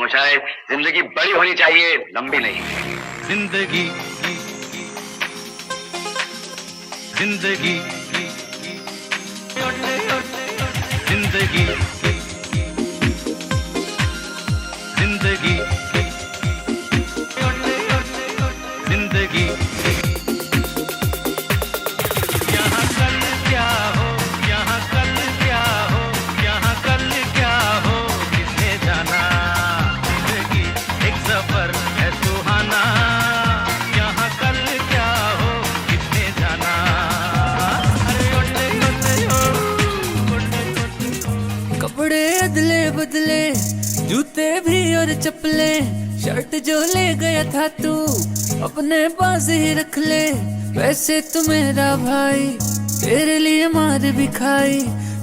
पहुंचाए। जिंदगी बड़ी होनी चाहिए, लंबी नहीं। जिंदगी जिंदगी जिंदगी जिंदगी जिंदगी यहाँ कल क्या हो, यहाँ कल क्या हो, यहाँ कल क्या हो, किसने जाना। जिंदगी एक सफर है सुहाना, यहाँ कल क्या हो, किसने जाना। अरे ओले ओले ओ, कपड़े अदले बदले, जूते भी और चप्पले, शर्ट जो ले गया था तू अपने पास ही रख ले। वैसे तू मेरा भाई, तेरे लिए मार भी खाई,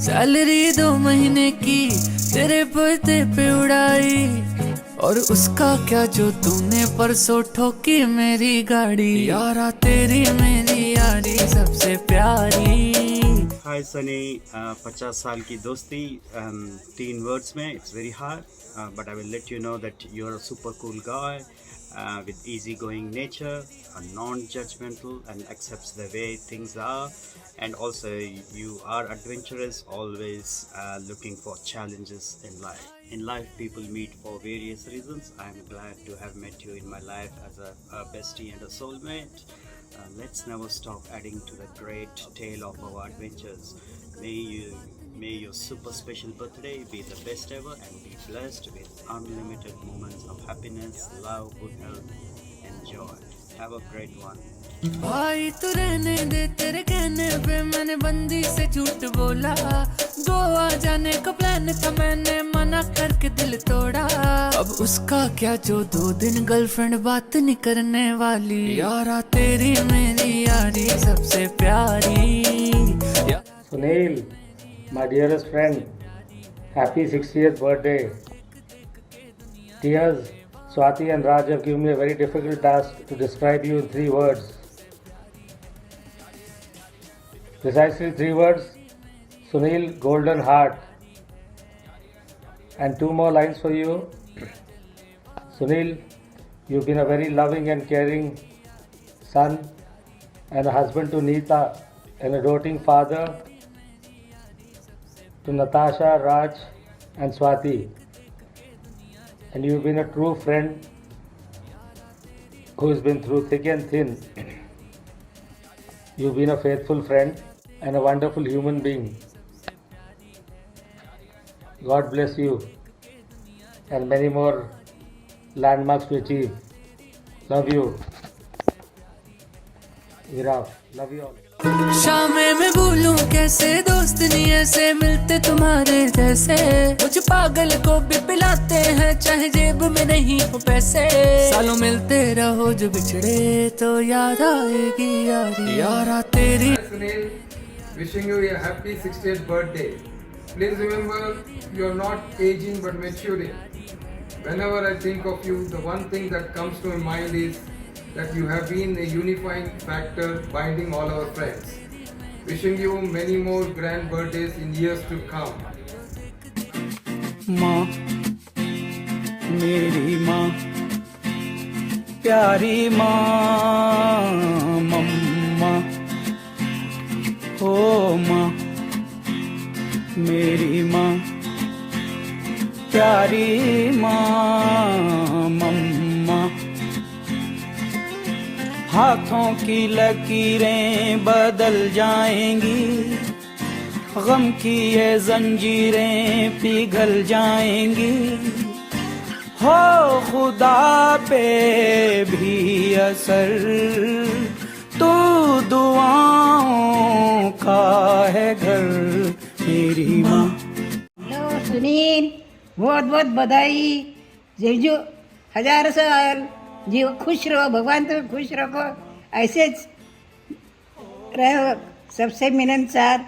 सैलरी 2 महीने की तेरे बर्थडे पे उड़ाई। और उसका क्या जो तूने परसों ठोकी मेरी गाड़ी। यारा तेरी मेरी यारी सबसे प्यारी। हाय सनी, 50 साल की दोस्ती 3 वर्ड्स में, it's very hard, but I will let you know that you are a super cool guy with easygoing nature, non-judgmental and accepts the way things are, and also you are adventurous, always looking for challenges in life. In life people meet for various reasons. I am glad to have met you in my life as a bestie and a soulmate. Let's never stop adding to the great tale of our adventures. May your super special birthday be the best ever and be blessed with unlimited moments of happiness, love, good health and joy. Have a great one. भाई तू रहने दे, तेरे कहने पे मैंने बंदी से झूठ बोला। गोवा जाने का प्लान था, मैंने मना करके दिल तोड़ा। अब उसका क्या जो 2 दिन गर्लफ्रेंड बात नहीं करने वाली। यारा तेरी मेरी यारी सबसे प्यारी। Sunil, my dearest friend, happy 60th birthday. Tears, Swati and Raj have given me a very difficult task to describe you in 3 words. Precisely 3 words, Sunil, golden heart. And 2 more lines for you. Sunil, you've been a very loving and caring son and a husband to Neeta, and a doting father to Natasha, Raj and Swati. And you've been a true friend who's been through thick and thin. You've been a faithful friend and a wonderful human being. God bless you and many more landmarks to achieve. Love you. Viraf. Love you all. शामे में भूलूं कैसे, दोस्त नहीं ऐसे मिलते तुम्हारे जैसे। मुझ पागल को भी पिलाते हैं चाहे जेब में नहीं हो पैसे। सालों मिलते रहो, जो बिछड़े तो याद आएगी यारी। यारा तेरी। Sunil, wishing you a happy 60th birthday. Please remember, you are not aging but maturing. Whenever I think of you, the one thing that comes to my mind is that you have been a unifying factor binding all our friends. Wishing you many more grand birthdays in years to come. माँ, मेरी माँ, प्यारी माँ, मम्मा, ओ माँ, मेरी माँ, प्यारी माँ, मम्मा। हाथों की लकीरें बदल जाएंगी, गम की ये जंजीरें पिघल जाएंगी। हो खुदा पे भी असर, तू दुआओं का है घर, मेरी माँ। हेलो सुनील, बहुत बहुत बधाई। जीजू हजारों साल जीव खुश रहो, भगवान तुम्हें खुश रखो, ऐसे रहो, सबसे मिलनसार,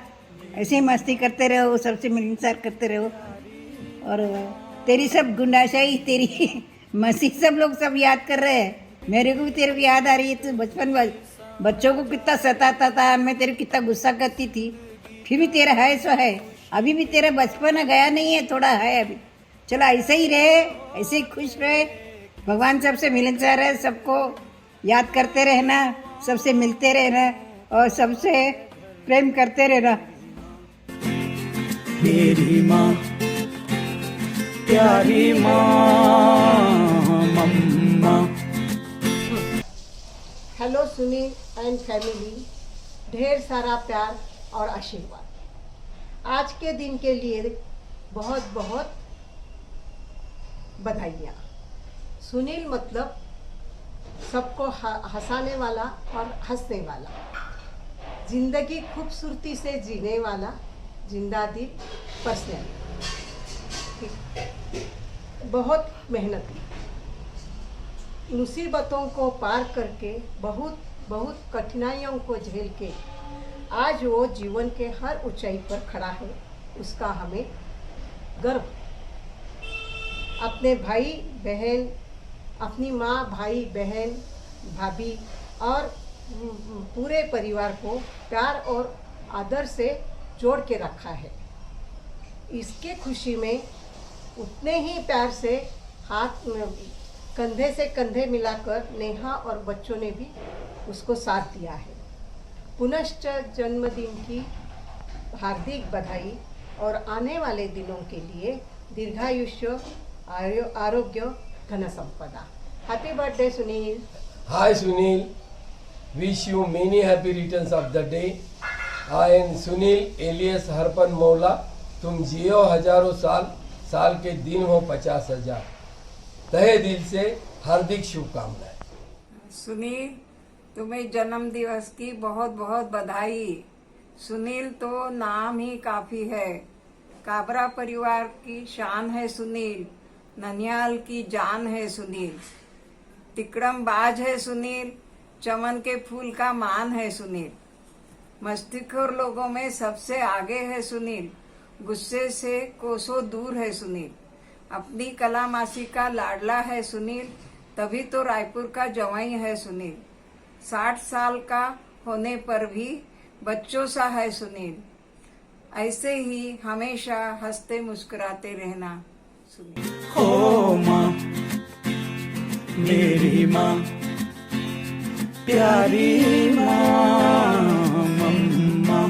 ऐसे ही मस्ती करते रहो, सबसे मिलनसार करते रहो। और तेरी सब गुंडाशाही, तेरी मस्ती सब लोग सब याद कर रहे हैं। मेरे को भी तेरे को याद आ रही है, तू बचपन में बच्चों को कितना सताता था, मैं तेरे को कितना गुस्सा करती थी, फिर भी तेरा है सो है। अभी भी तेरा बचपन गया नहीं है, थोड़ा है अभी, चलो ऐसे ही रहे, ऐसे ही खुश रहे, भगवान सबसे मिलनसार है, सबको याद करते रहना, सबसे मिलते रहना और सबसे प्रेम करते रहना। मेरी माँ प्यारी माँ मम्मा। हेलो सुनील एंड फैमिली, ढेर सारा प्यार और आशीर्वाद। आज के दिन के लिए बहुत बहुत बधाइयाँ। सुनील मतलब सबको हंसाने वाला और हंसने वाला, जिंदगी खूबसूरती से जीने वाला, जिंदा दिल पर्सनैलिटी, बहुत मेहनती, मुसीबतों को पार करके बहुत बहुत कठिनाइयों को झेल के आज वो जीवन के हर ऊंचाई पर खड़ा है, उसका हमें गर्व। अपने भाई बहन, अपनी माँ भाई बहन भाभी और पूरे परिवार को प्यार और आदर से जोड़ के रखा है। इसके खुशी में उतने ही प्यार से हाथ कंधे से कंधे मिलाकर नेहा और बच्चों ने भी उसको साथ दिया है। पुनश्च जन्मदिन की हार्दिक बधाई और आने वाले दिनों के लिए दीर्घायुष्य, आरोग्य, धन संपदा। Happy birthday Sunil. Hi Sunil, wish you many happy returns of the day. I am Sunil alias हरपन मौला। तुम जियो हजारों साल, साल के दिन हो 50,000। तहे दिल से हार्दिक शुभकामनाएं। सुनील, तुम्हें जन्म दिवस की बहुत बहुत बधाई। सुनील तो नाम ही काफी है। काबरा परिवार की शान है सुनील, ननियाल की जान है सुनील, तिकड़म बाज है सुनील, चमन के फूल का मान है सुनील, मस्तिखोर लोगों में सबसे आगे है सुनील, गुस्से से कोसों दूर है सुनील, अपनी कला मासी का लाडला है सुनील, तभी तो रायपुर का जवाई है सुनील, 60 साल का होने पर भी बच्चों सा है सुनील। ऐसे ही हमेशा हंसते मुस्कुराते रहना सुनील। ओ माँ मेरी माँ प्यारी माँ मम्मा।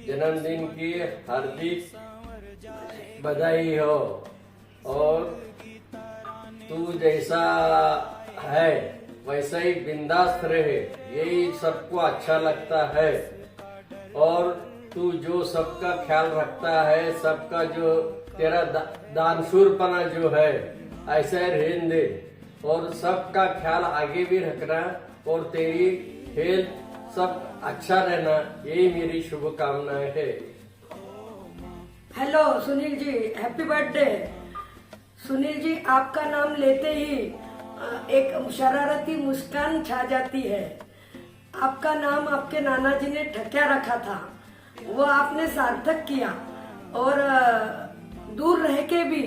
जन्मदिन की हार्दिक बधाई हो और तू जैसा है वैसा ही बिंदास रहे, यही सबको अच्छा लगता है। और तू जो सबका ख्याल रखता है, सबका जो तेरा दानशूरपना जो है ऐसा रहने दे और सबका ख्याल आगे भी रखना और तेरी हेल्थ सब अच्छा रहना, यही मेरी शुभकामनाएं है। Hello Sunil ji, happy birthday. Sunil जी, आपका नाम लेते ही एक शरारती मुस्कान छा जाती है। आपका नाम आपके नाना जी ने ठकिया रखा था, वो आपने सार्थक किया और दूर रह के भी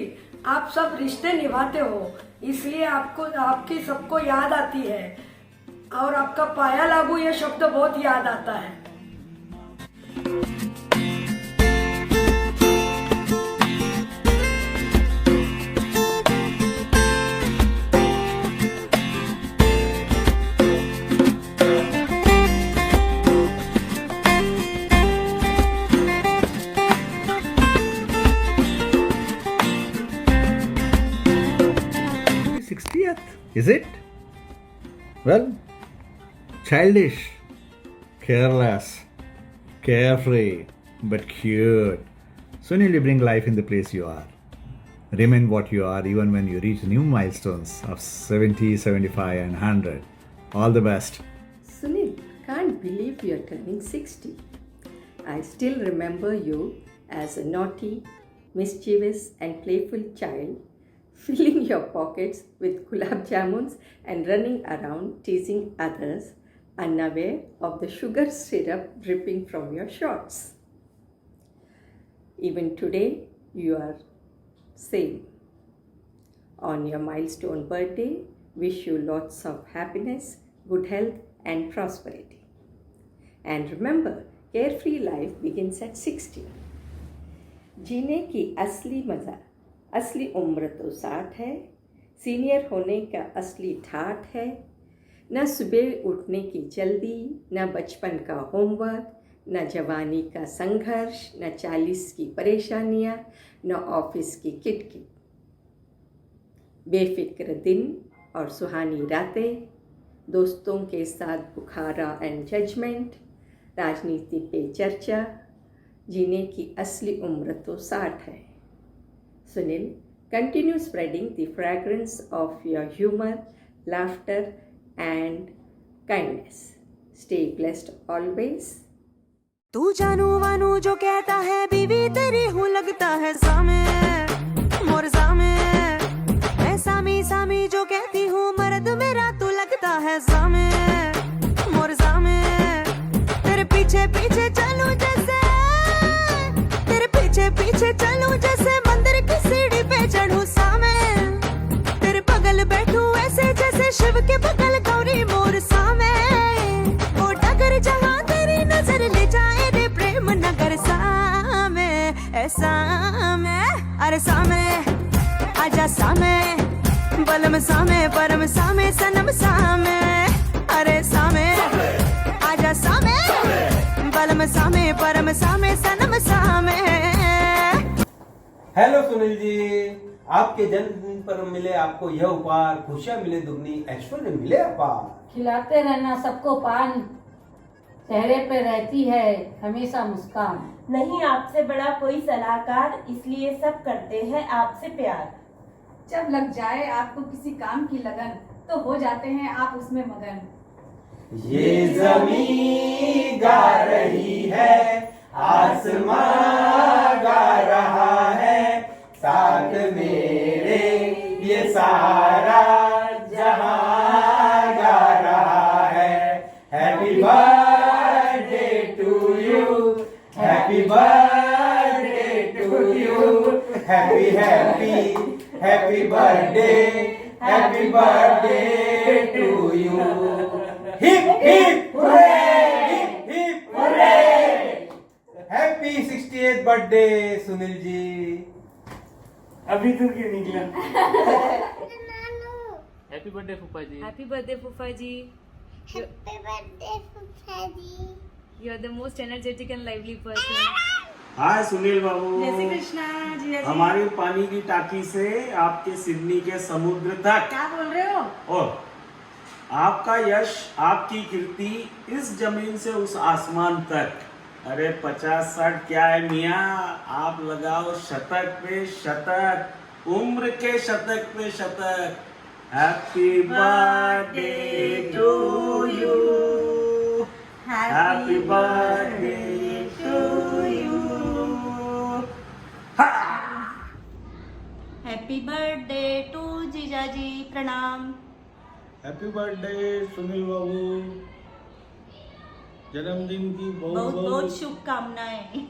आप सब रिश्ते निभाते हो, इसलिए आपको आपकी सबको याद आती है और आपका पाया लागू ये शब्द बहुत याद आता है। Is it? Well, childish, careless, carefree, but cute. Sunil, you bring life in the place you are. Remain what you are even when you reach new milestones of 70, 75 and 100. All the best. Sunil, can't believe you're turning 60. I still remember you as a naughty, mischievous and playful child, filling your pockets with gulab jamuns and running around teasing others, unaware of the sugar syrup dripping from your shorts. Even today, you are same. On your milestone birthday, wish you lots of happiness, good health and prosperity. And remember, carefree life begins at 60. जीने की असली मज़ा, असली उम्र तो 60 है। Senior होने का असली ठाठ है। न सुबह उठने की जल्दी, न बचपन का होमवर्क, न जवानी का संघर्ष, न 40 की परेशानियाँ, न ऑफिस की किटकिट। बेफिक्र दिन और सुहानी रातें, दोस्तों के साथ बुखारा एंड जजमेंट, राजनीति पे चर्चा। जीने की असली उम्र तो 60 है। Sunil, continue spreading the fragrance of your humour, laughter and kindness. Stay blessed always. तू जानू वानू जो कहता है, बीवी तेरी हूँ लगता है सामे, मोर सामे। मैं सामी सामी जो कहती हूँ, मर्द मेरा तू लगता है सामे, मोर सामे। तेरे पीछे पीछे चलूं जैसे, तेरे पीछे पीछे चलूं जैसे मंदिर की सीढ़ी पे चढ़ूं सामे। तेरे बगल बैठूं ऐसे जैसे शिव के बगल गौरी मोर सामे। वो डगर जहाँ तेरी नजर ले जाए रे प्रेम नगर सामे, ऐसा मैं। अरे सामे आजा सामे, बलम सामे परम सामे सनम सामे। अरे सामे आजा सामे, बलम सामे परम सामे सनम सामे। हेलो सुनील जी, आपके जन्मदिन पर मिले आपको यह उपहार, खुशियाँ मिले दुगनी, ऐश्वर्य मिले अपार। खिलाते रहना सबको पान, चेहरे पे रहती है हमेशा मुस्कान। नहीं आपसे बड़ा कोई सलाहकार, इसलिए सब करते हैं आपसे प्यार। जब लग जाए आपको किसी काम की लगन, तो हो जाते हैं आप उसमें मगन। ये ज़मीं गा रही है, आसमां गा रहा है, साथ मेरे ये सारा जहां गा रहा है। Happy birthday to you, happy birthday to you, happy happy happy birthday, happy birthday to you. Hip hip hurray, hip hip hurray. Happy 68th birthday Sunil ji. अभी तो क्यों निकला? हैप्पी बर्थडे फूफा जी। हैप्पी बर्थडे फूफा जी। हैप्पी बर्थडे फूफा ji. You are the most energetic and lively person. Hi Sunil बाबू। जय श्री कृष्णा जी। हमारी पानी की टाकी से आपके सिडनी के समुद्र तक। क्या बोल रहे हो? और आपका यश, आपकी कीर्ति इस जमीन से उस आसमान तक। अरे 50-60 क्या है मियाँ, आप लगाओ शतक पे शतक, उम्र के शतक पे शतक। Happy birthday to you, happy birthday to you. Happy birthday to जीजा जी, प्रणाम। हैप्पी बर्थडे सुनील बाबू, जन्मदिन की बहुत बहुत शुभकामनाएं।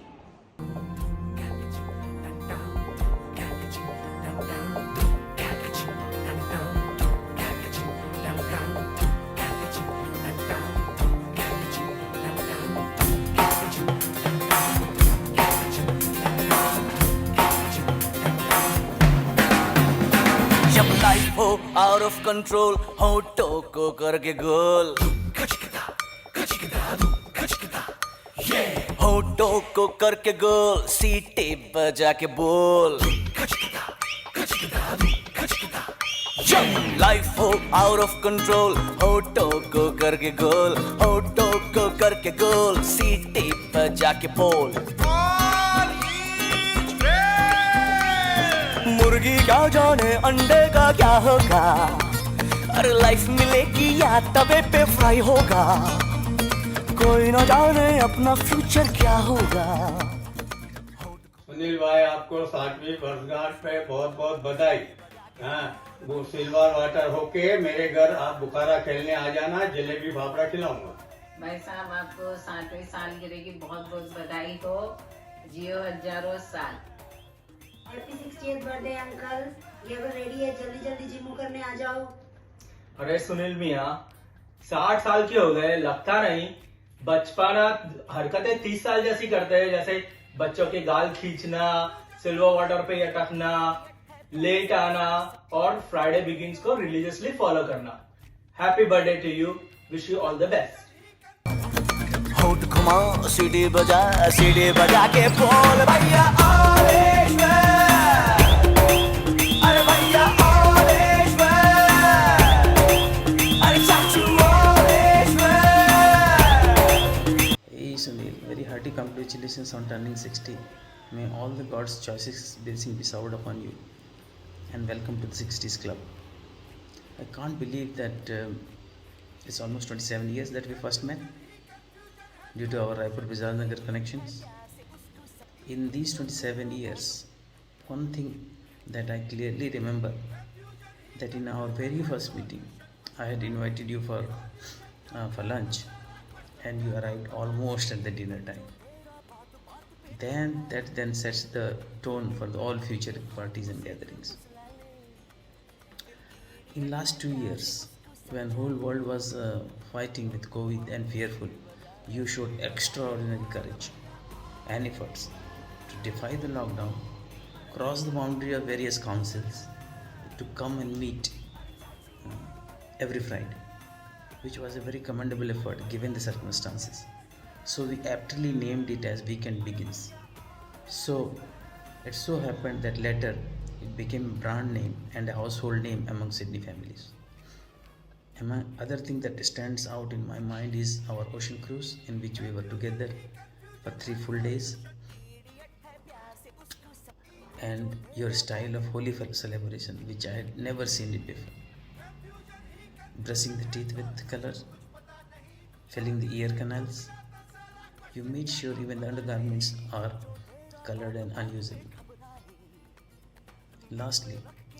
जब लाइफ हो आउट ऑफ कंट्रोल, होठों को करके गोल, होठों को करके गोल, सीटे बजा के बोल। जब लाइफ हो आउट ऑफ कंट्रोल, होठों को करके गोल, होठों को करके गोल, सीटे बजा के बोल। मुर्गी क्या जाने अंडे का क्या होगा, अरे लाइफ मिलेगी या तवे पे फ्राई होगा, कोई न जाने अपना फ्यूचर क्या होगा। सुनील भाई आपको 60वीं वर्षगांठ पे बहुत बहुत बधाई। हाँ, वो सिल्वर वाटर होके मेरे घर आप बुखारा खेलने आ जाना, जलेबी फाफड़ा खिलाऊंगा। भाई साहब आपको 60वीं सालगिरह की बहुत बहुत बधाई हो, जियो हजारों साल। हैप्पी 60th बर्थडे अंकल, ये वो रेडी है, जल्दी जल्दी जिम करने आ जाओ। अरे सुनील मियाँ 60 साल के हो गए, लगता नहीं। बचपना हरकतें 30 साल जैसी करते हैं, जैसे बच्चों के गाल खींचना, सिल्वर वाटर पे अटकना, लेट आना और फ्राइडे बिगिंस को रिलीजियसली फॉलो करना। Happy birthday to you, wish you all the best. होठ घुमा सीढ़ी बजा के बोल भैया ऑरेंज मैन, अरे भैया ऑरेंज मैन, अरे चाचू orange man. Hey Sunil, very hearty congratulations on turning 60. May all the God's choices blessing be showered upon you, and welcome to the 60s club. I can't believe that it's almost 27 years that we first met due to our Raipur Bizarnagar connections. In these 27 years, one thing that I clearly remember, that in our very first meeting, I had invited you for lunch, and you arrived almost at the dinner time. That sets the tone for all future parties and gatherings. In last 2 years, when whole world was fighting with COVID and fearful, you showed extraordinary courage and efforts to defy the lockdown, cross the boundary of various councils to come and meet every Friday, which was a very commendable effort given the circumstances. So we aptly named it as Weekend Begins. So it so happened that later it became a brand name and a household name among Sydney families. Other thing that stands out in my mind is our ocean cruise, in which we were together for 3 full days, and your style of holy celebration, which I had never seen it before. Brushing the teeth with color, filling the ear canals, you made sure even the undergarments are colored and unusable. Lastly,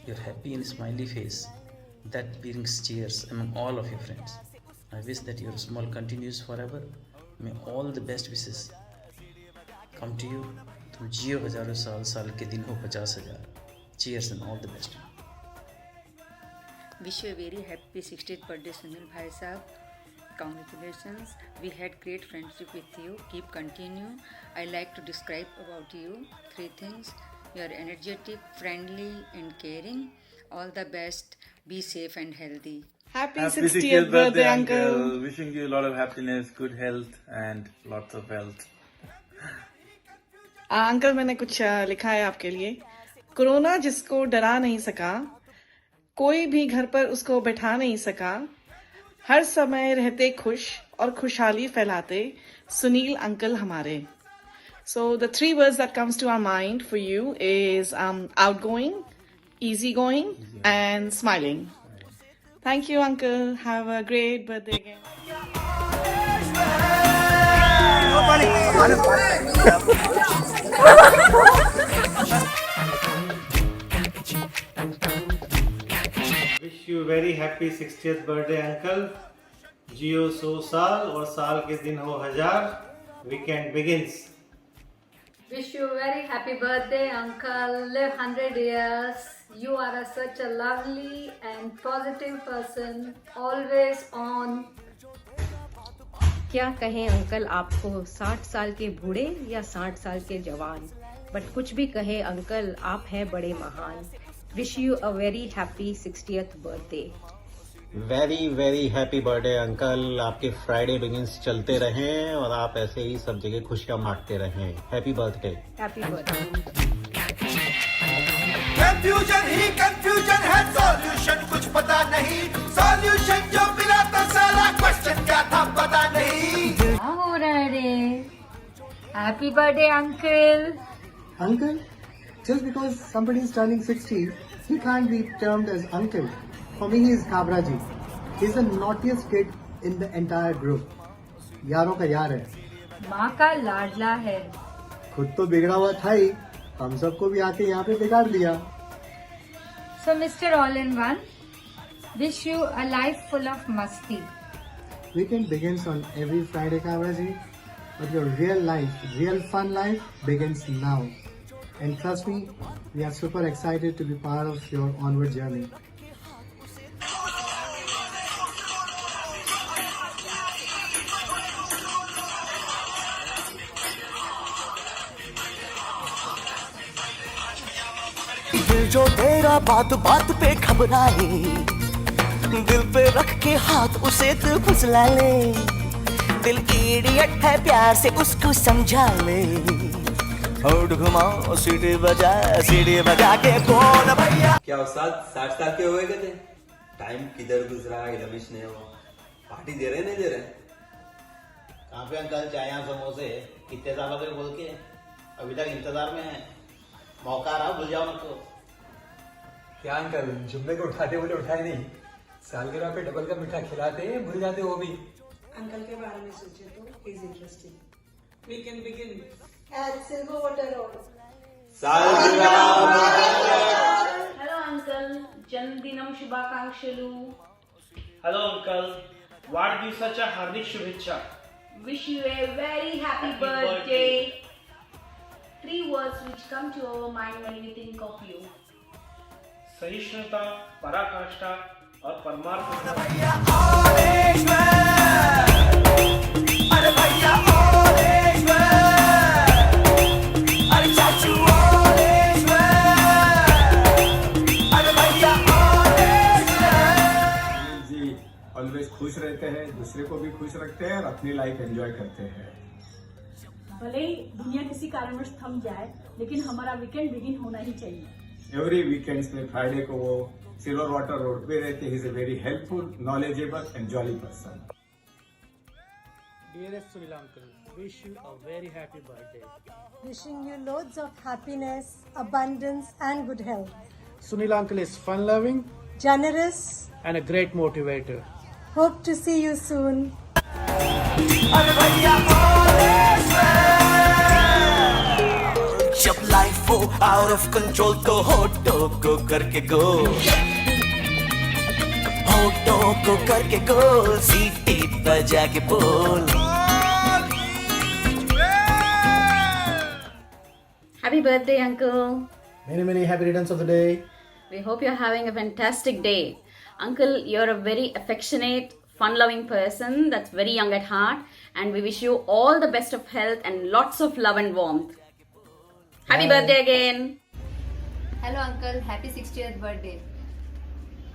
your happy and smiley face that brings cheers among all of your friends. I wish that your smile continues forever. May all the best wishes come to you. तुम जियो हजारों साल, साल के दिन हो 50,000. Cheers and all the best. Wish you a very happy 60th birthday, Sunil Bhai Sahab. Congratulations. We had great friendship with you. Keep continue. I like to describe about you 3 things. You are energetic, friendly and caring. All the best. Be safe and healthy. Happy 60th birthday, uncle. Wishing you a lot of happiness, good health and lots of health. Uncle मैंने कुछ लिखा है आपके लिए। Corona जिसको डरा नहीं सका, कोई भी घर पर उसको बैठा नहीं सका, हर समय रहते खुश और खुशहाली फैलाते सुनील अंकल हमारे। So the 3 words that comes to our mind for you is outgoing, easygoing and smiling. Thank you, uncle. Have a great birthday again. Wish you very happy 60th birthday, uncle. जियो 100 साल और साल के दिन हो 1000. Weekend begins. Wish you very happy birthday, uncle. Live 100 years. You are such a lovely and positive person. Always on. क्या कहें uncle आपको, 60 साल के बूढ़े या 60 साल के जवान, बट कुछ भी कहे अंकल, आप हैं बड़े महान। Wish you a very happy 60th birthday. Very very happy birthday uncle. आपके फ्राइडे बिगिंस चलते रहें और आप ऐसे ही सब जगह खुशियां बांटते रहें। Happy birthday. Happy birthday. Confusion ही कंफ्यूजन है, सॉल्यूशन कुछ पता नहीं, सॉल्यूशन जो मिला तो साला क्वेश्चन क्या था पता नहीं। क्या हो रहा है रे? Happy birthday uncle. Uncle? Just because somebody is turning 60, he can't be termed as uncle. For me, he is Kabraji. He's the naughtiest kid in the entire group. यारों का यार है। माँ का लाडला है। खुद तो बिगड़ा हुआ था ही, हम सबको भी आके यहाँ पे बिगाड़ दिया। So Mr. All-in-One, wish you a life full of masti. Weekend begins on every Friday, Kabraji, but your real life, real fun life begins now. And trust me, we are super excited to be part of your onward journey. दिल जो तेरा बात बात पे घबराए, दिल पे रख के हाथ उसे तू फुसला ले। दिल इडियट है प्यार से उसको समझा ले। होठ घुमाओ सीढ़ी बजा के बोल भैया। क्या उस्ताद 60 साल के हो गए थे? टाइम किधर गुजरा इलमिश ने वो पार्टी दे रहे नहीं दे रहे? कहाँ पे अंकल चाय यहाँ समोसे कितने सालों के बोल के अभी तक इंतजार में है। मौका रहा भूल जाओ मत। क्या अंकल जुम्मे को उठाते बोले उठाए नहीं, सालगिरह पे डबल का मीठा खिलाते हैं, भूल जाते वो भी। अंकल के बारे में सोचे तो is interesting. We can begin at silver water road. Hello uncle, జన్మదినం శుభాకాంక్షలు. हेलो अंकल, वाढदिवसाच्या हार्दिक शुभेच्छा. Wish you a very happy birthday. 3 words which come to our mind when we think of you. सहिष्णुता, पराकाष्ठा और परमार्थ। ऑलवेज खुश रहते हैं, दूसरे को भी खुश रखते हैं और अपनी लाइफ एंजॉय करते हैं। भले ही दुनिया किसी कारणवश थम जाए, लेकिन हमारा वीकेंड बिगिन होना ही चाहिए। एवरी वीकेंड्स में फ्राइडे को वो सिल्वर वाटर रोड पे रहते हैं। He is a very helpful, knowledgeable and jolly person. Dearest Sunil uncle, wish you a very happy birthday. Wishing you loads of happiness, abundance and good health. Sunil uncle is fun-loving, Generous. and a great motivator. Hope to see you soon. जब life हो out of control तो होठों को करके गो, होठों को करके गो, सीटी बजा के बोल। Happy birthday, Uncle. Many happy returns of the day. We hope you're having a fantastic day. Uncle, you're a very affectionate, fun-loving person that's very young at heart, and we wish you all the best of health and lots of love and warmth. Happy birthday again. Hello uncle, happy 60th birthday.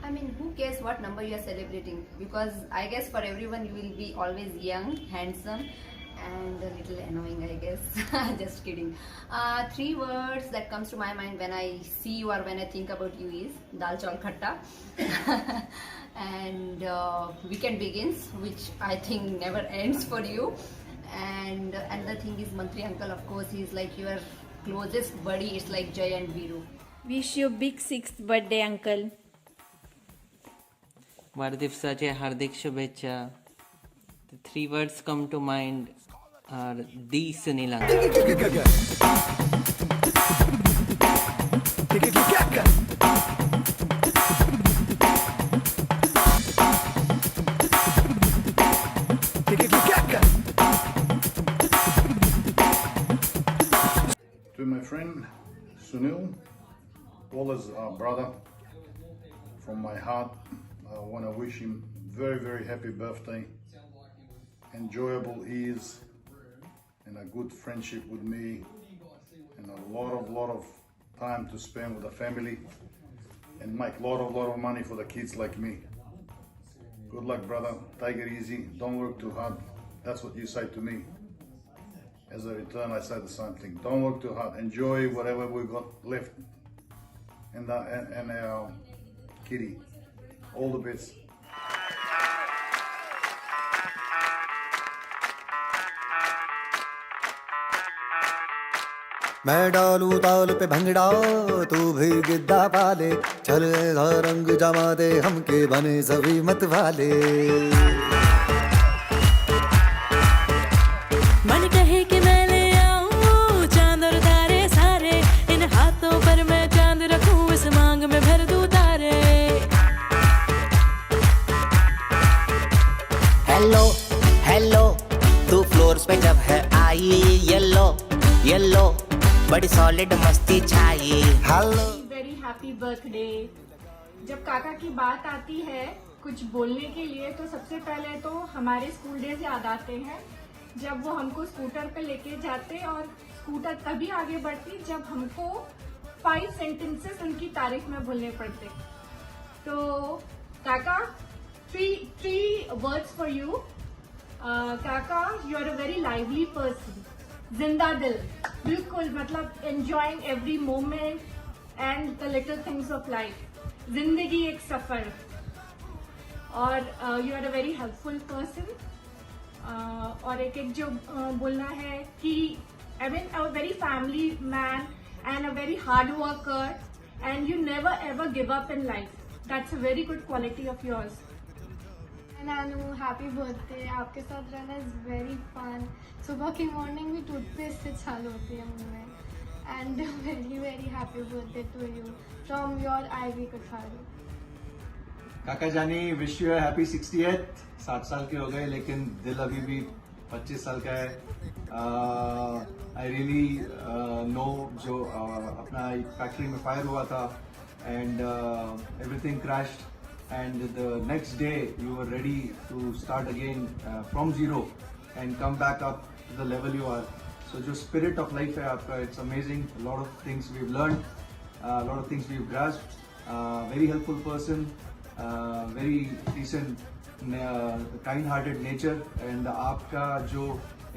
I mean, who cares what number you are celebrating? Because I guess for everyone you will be always young, handsome and a little annoying, I guess. Just kidding. 3 words that comes to my mind when I see you or when I think about you is dal chawal khatta. And weekend begins, which I think never ends for you. And another thing is Mantri uncle, of course, he's like your closest buddy. It's like Jay and Viru. Wish you big 6th birthday, uncle. वाढदिवसाच्या हार्दिक शुभेच्छा. The 3 words come to mind are the Sunil uncle. To my friend Sunil, Paula's brother, from my heart, I want to wish him very happy birthday. Enjoyable ease and a good friendship with me, and a lot of time to spend with the family, and make lot of money for the kids like me. Good luck, brother. Take it easy. Don't work too hard. That's what you say to me. As a return, I say the same thing. Don't work too hard. Enjoy whatever we got left. And our kitty. All the best. मैं डालू ताल पे भंगड़ा, तू भी गिद्दा पाले, चल ऐसा रंग जमा दे हमके बने सभी मत वाले। मन कहे कि मैं ले आऊं चांद और तारे सारे, इन हाथों पर मैं चांद रखूं, इस मांग में भर दूं तारे। हेलो हेलो, तू फ्लोर पे जब है आई, येलो येलो बड़ी सॉलिड मस्ती छाई। Hello very happy birthday. जब काका की बात आती है कुछ बोलने के लिए, तो सबसे पहले तो हमारे स्कूल डेज याद आते हैं, जब वो हमको स्कूटर पे लेके जाते, और स्कूटर तभी आगे बढ़ती जब हमको 5 सेंटेंसेस उनकी तारीफ में बोलने पड़ते। तो काका, three words for you. काका, you are a very lively person. जिंदा दिल, बिल्कुल, मतलब enjoying every moment and the little things of life. जिंदगी एक सफर। और you are a very helpful person. और एक जो बोलना है कि I mean a very family man and a very hard worker, and you never ever give up in life. That's a very good quality of yours. Nanu, happy birthday. आपके साथ रहना is very fun. सुबह की morning भी toothpaste से चालू होती है मुंह में। And very very happy birthday to you from your Ivy कथारू। काका जानी, विश यू हैप्पी 60th। 60 साल के हो गए लेकिन दिल अभी भी 25 साल का है। आई रियली नो जो अपना फैक्ट्री में फायर हुआ था and everything crashed, and the next day you were ready to start again from zero and come back up to the level you are. So जो spirit of life है आपका, it's amazing. A lot of things we've learned, a lot of things we've grasped. Very helpful person, very decent, kind-hearted nature, and आपका जो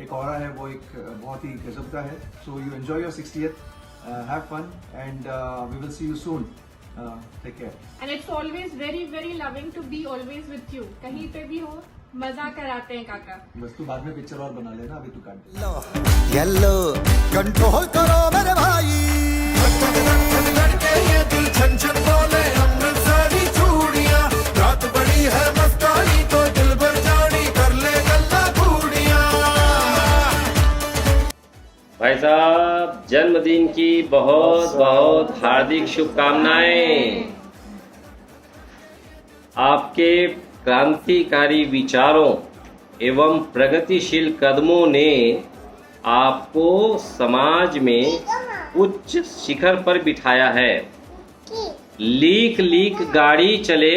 एक aura है वो एक बहुत ही गजब का है. So you enjoy your 60th, have fun, and we will see you soon. Take care. And it's always very very loving to be always with you. कहीं पे भी हो, मजा कराते हैं काका। बस तू बाद में पिक्चर और बना लेना, अभी तू काट। येलो कंट्रोल करो मेरे भाई। ये दिल छन छन बोले अमृतसरी चूड़ियां, रात बड़ी है मस्तानी तो दिल भर जानी कर ले गल्ला घूड़ियां। भाई साहब, जन्मदिन की बहुत बहुत हार्दिक शुभकामनाएं। आपके क्रांतिकारी विचारों एवं प्रगतिशील कदमों ने आपको समाज में उच्च शिखर पर बिठाया है। लीक लीक गाड़ी चले,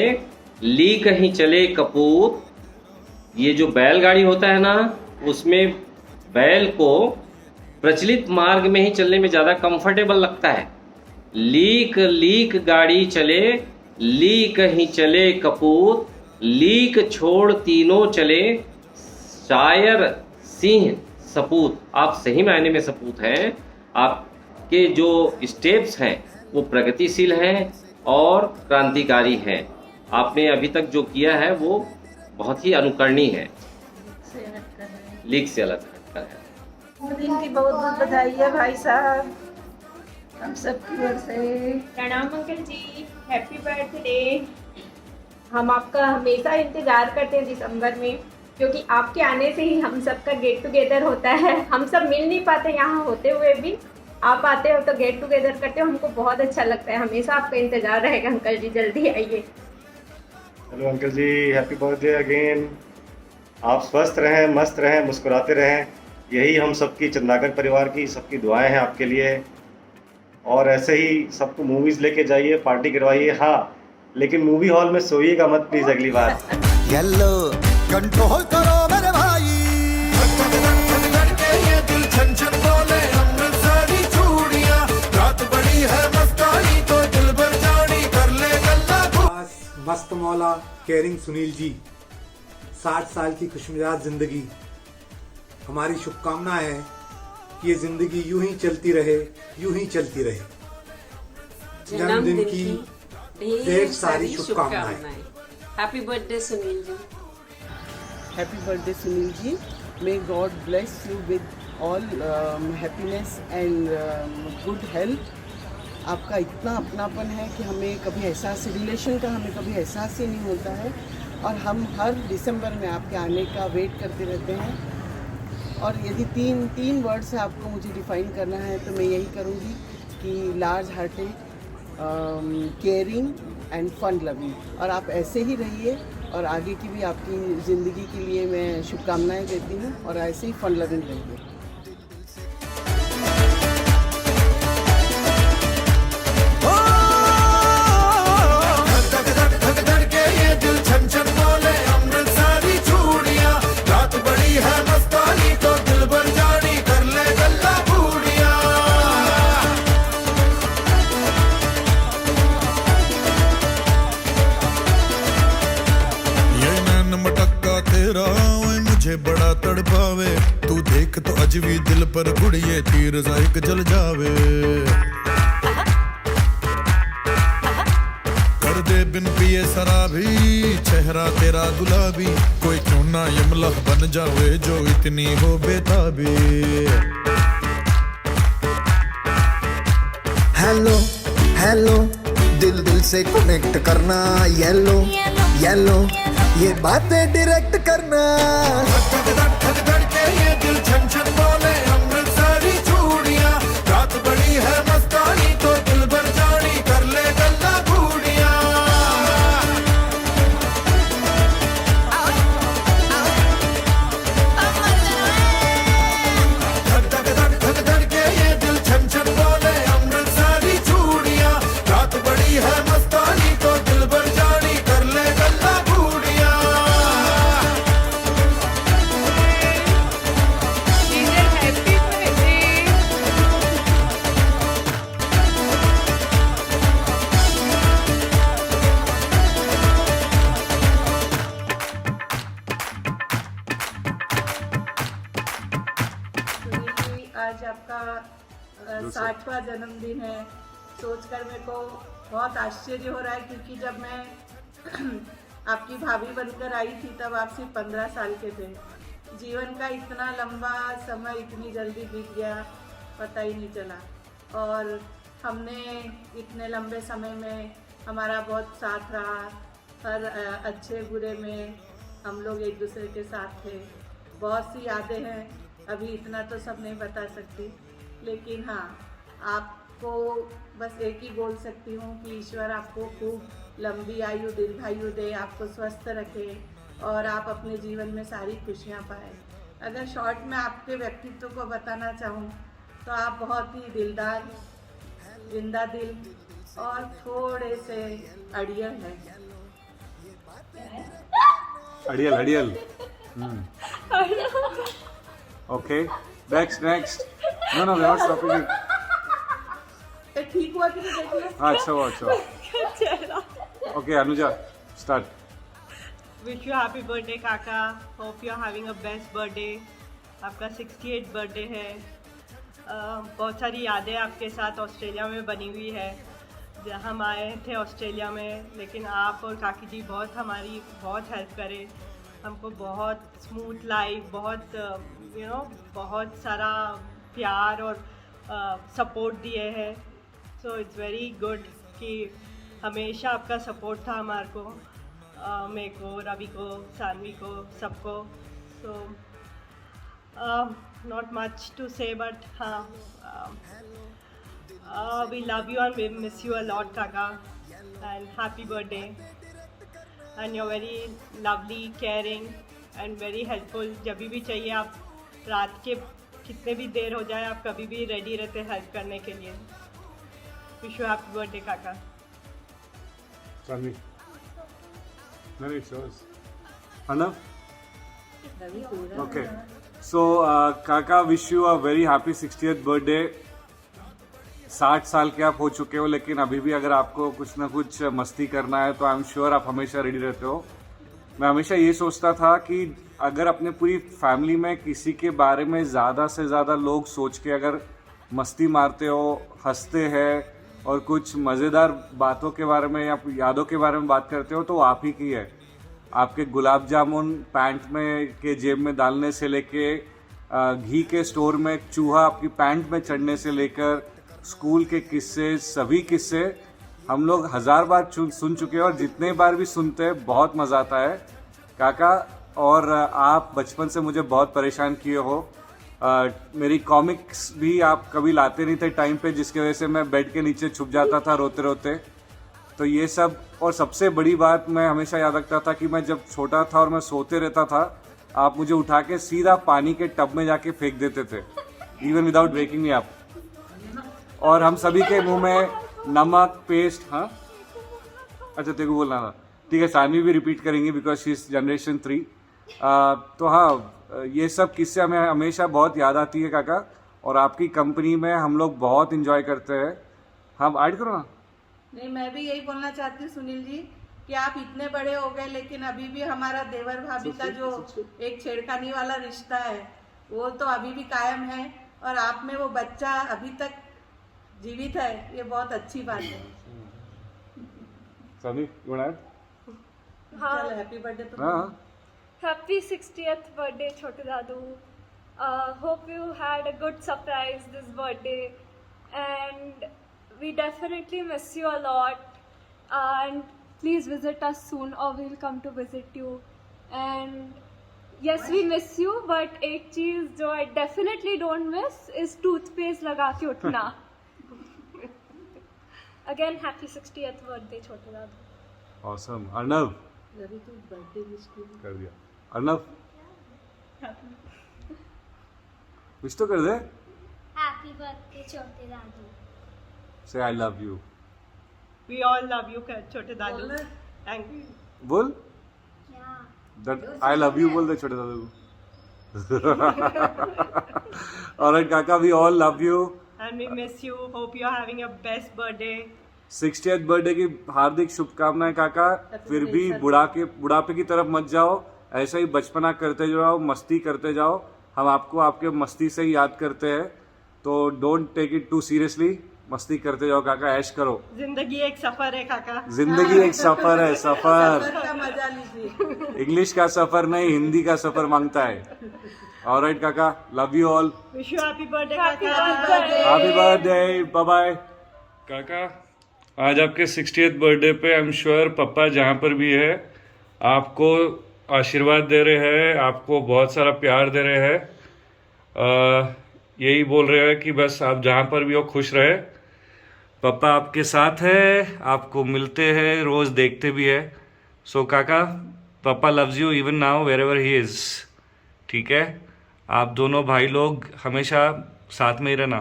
लीक ही चले कपूत। ये जो बैलगाड़ी होता है ना, उसमें बैल को प्रचलित मार्ग में ही चलने में ज़्यादा कंफर्टेबल लगता है। लीक लीक गाड़ी चले, लीक ही चले कपूत, लीक छोड़ तीनों चले, शायर सिंह सपूत। आप सही मायने में सपूत हैं। आपके जो स्टेप्स हैं वो प्रगतिशील हैं और क्रांतिकारी हैं। आपने अभी तक जो किया है वो बहुत ही अनुकरणीय है, लीक से अलग हटकर है। दिन की बहुत बहुत बधाई है भाई साहब, हम सब की ओर से। प्रणाम अंकल जी, हैप्पी बर्थडे। हम आपका हमेशा इंतजार करते हैं दिसंबर में, क्योंकि आपके आने से ही हम सबका गेट टुगेदर होता है। हम सब मिल नहीं पाते यहाँ होते हुए भी, आप आते हो तो गेट टुगेदर करते हो, हमको बहुत अच्छा लगता है। हमेशा आपका इंतजार रहेगा अंकल जी, जल्दी आइए। हेलो अंकल जी, हैप्पी बर्थडे अगेन। आप स्वस्थ रहें, मस्त रहें, मुस्कुराते रहें, यही हम सबकी चंद्राकर परिवार की सबकी दुआएं हैं आपके लिए। और ऐसे ही सबको मूवीज लेके जाइए, पार्टी करवाइए। हाँ, लेकिन मूवी हॉल में सोइएगा मत प्लीज अगली बार। येलो कंट्रोल करो मेरे भाई। ये दिल छन छन बोले अमृतसरी चूड़ियां, रात बड़ी है मस्तानी तो दिल भर जानी कर ले गल्ला। मस्त मौला केयरिंग सुनील जी, 60 साल की खुशमिजाज जिंदगी। हमारी शुभकामना है कि ये जिंदगी यूं ही चलती रहे, यूं ही चलती रहे। जन्मदिन की ढेर सारी शुभकामनाएं। Happy birthday Sunil ji. Happy birthday Sunil ji. May God bless you with all happiness and good health. आपका इतना अपनापन है कि हमें कभी एहसास, रिलेशन का हमें कभी एहसास ही नहीं होता है, और हम हर दिसंबर में आपके आने का वेट करते रहते हैं। और यदि तीन वर्ड से आपको मुझे डिफाइन करना है तो मैं यही करूँगी कि large hearted, caring and fun loving. और आप ऐसे ही रहिए, और आगे की भी आपकी ज़िंदगी के लिए मैं शुभकामनाएं देती हूँ, और ऐसे ही फन लविंग रहिए। अज भी दिल पर कुड़िए तीर जाइक चल जावे कर दे बिन पिए शराबी चेहरा तेरा गुलाबी कोई क्यों ना यमला बन जावे जो इतनी हो बेताबी हेलो हेलो दिल दिल से कनेक्ट करना येलो येलो ये बातें डायरेक्ट करना ये दिल छन छन बोले अमृतसरी चूड़ियां रात बड़ी है मस्तानी तो दिल भर जानी कर ले गल्ला घूड़ियां धक धक के ये दिल छन छन बोले अमृतसरी चूड़ियां रात बड़ी है मस्तानी तो दिल भर जानी कर ले गल्ला घूड़ियां आज आपका 60वां जन्मदिन है। सोचकर मेरे को बहुत आश्चर्य हो रहा है क्योंकि जब मैं आपकी भाभी बनकर आई थी तब आप सिर्फ 15 साल के थे। जीवन का इतना लंबा समय इतनी जल्दी बीत गया पता ही नहीं चला और हमने इतने लंबे समय में हमारा बहुत साथ रहा। हर अच्छे बुरे में हम लोग एक दूसरे के साथ थे। बहुत सी यादें हैं, अभी इतना तो सब नहीं बता सकती, लेकिन हाँ आपको बस एक ही बोल सकती हूँ कि ईश्वर आपको खूब लंबी आयु दीर्घायु दे, आपको स्वस्थ रखे और आप अपने जीवन में सारी खुशियाँ पाए। अगर शॉर्ट में आपके व्यक्तित्व को बताना चाहूँ तो आप बहुत ही दिलदार, जिंदा दिल और थोड़े से अड़ियल हैं। अड़ियल अड़ियल okay next no no not stopping it ठीक हुआ कि नहीं देख लो। अच्छा अच्छा okay Anuja start. Wish you happy birthday काका, hope you are having a best birthday. आपका 68 बर्थडे है। बहुत सारी यादें आपके साथ ऑस्ट्रेलिया में बनी हुई है। हम आए थे ऑस्ट्रेलिया में, लेकिन आप और काकी जी हमारी बहुत हेल्प करे। हमको बहुत स्मूथ लाइफ, बहुत बहुत सारा प्यार और सपोर्ट दिए हैं। सो इट्स वेरी गुड कि हमेशा आपका सपोर्ट था हमारे को, मेरे को, रवि को, सानवी को, सबको। So not much to say but हाँ we love you and we miss you a lot काका and happy birthday and you are very lovely, caring and very helpful. जब भी चाहिए आप रात के कितने भी देर हो जाए आप कभी भी रेडी रहते हेल्प करने के लिए। विश यू हैप्पी बर्थडे काका। Sunny. No, it's yours. Anav? Okay. So, Kaka, wish you a very happy 60th birthday. 60 साल के आप हो चुके हो, लेकिन अभी भी अगर आपको कुछ ना कुछ मस्ती करना है तो आई एम श्योर आप हमेशा रेडी रहते हो। मैं हमेशा ये सोचता था कि अगर अपने पूरी फैमिली में किसी के बारे में ज़्यादा से ज़्यादा लोग सोच के अगर मस्ती मारते हो, हंसते हैं और कुछ मज़ेदार बातों के बारे में या यादों के बारे में बात करते हो तो आप ही की है। आपके गुलाब जामुन पैंट में के जेब में डालने से लेके घी के स्टोर में चूहा आपकी पैंट में चढ़ने से लेकर स्कूल के किस्से, सभी किस्से हम लोग 1000 बार सुन चुके हैं और जितने बार भी सुनते हैं बहुत मज़ा आता है काका। और आप बचपन से मुझे बहुत परेशान किए हो। मेरी कॉमिक्स भी आप कभी लाते नहीं थे टाइम पे, जिसकी वजह से मैं बेड के नीचे छुप जाता था रोते रोते। तो ये सब, और सबसे बड़ी बात मैं हमेशा याद रखता था कि मैं जब छोटा था और मैं सोते रहता था, आप मुझे उठा के सीधा पानी के टब में जाके फेंक देते थे, even without waking me up. और हम सभी के मुंह में नमक पेस्ट, हाँ अच्छा तेरे को बोलना था, ठीक है, सानवी भी रिपीट करेंगी बिकॉज शी इज जनरेशन 3। तो हाँ, ये सब किस्से हमें हमेशा बहुत याद आती है काका, और आपकी कंपनी में हम लोग बहुत इंजॉय करते हैं। हम ऐड करो ना। नहीं, मैं भी यही बोलना चाहती हूँ सुनील जी कि आप इतने बड़े हो गए लेकिन अभी भी हमारा देवर भाभी का जो एक छेड़खानी वाला रिश्ता है वो तो अभी भी कायम है और आप में वो बच्चा अभी तक जीवित है, ये बहुत अच्छी बात है। Sunny, you wanna add? चलो हैप्पी बर्थडे तो हाँ Happy 60th birthday, Chotu Dadu. Hope you had a good surprise this birthday, and we definitely miss you a lot. And please visit us soon, or we'll come to visit you. And yes, we miss you, but एक चीज जो I definitely don't miss is toothpaste लगा के उठना. Again, happy 60th birthday, Chotu Dadu. awesome. Arnav Ravi तू birthday wish कर दिया। Arnav wish तो कर दे। Happy birthday, Chotu Dadu. Say I love you. We all love you, छोटे दादू. Thank you. बोल that I love you बोल दे छोटे दादू को। Alright काका, we all love you. And we miss you. Hope you are having a best birthday. 60th birthday की हार्दिक शुभकामनाएं काका। फिर भी बुढ़ापे की तरफ मत जाओ, ऐसा ही बचपना करते जाओ, मस्ती करते जाओ। हम आपको आपके मस्ती से ही याद करते हैं, तो don't take it too seriously. मस्ती करते जाओ काका, ऐश करो। जिंदगी एक सफर है काका। जिंदगी एक सफर है, सफर का मजा लीजिए। इंग्लिश का सफर नहीं, हिंदी का सफर मांगता है। ऑलराइट काका, love you all. Wish you happy birthday काका। Happy birthday, bye bye. काका, आज आपके 60th बर्थडे पे आई एम श्योर पप्पा जहाँ पर भी है आपको आशीर्वाद दे रहे हैं, आपको बहुत सारा प्यार दे रहे हैं। यही बोल रहे हैं कि बस आप जहाँ पर भी हो खुश रहे। पापा आपके साथ है, आपको मिलते हैं, रोज देखते भी है। सो काका, पापा loves you even now wherever he is. ठीक है, आप दोनों भाई लोग हमेशा साथ में ही रहना।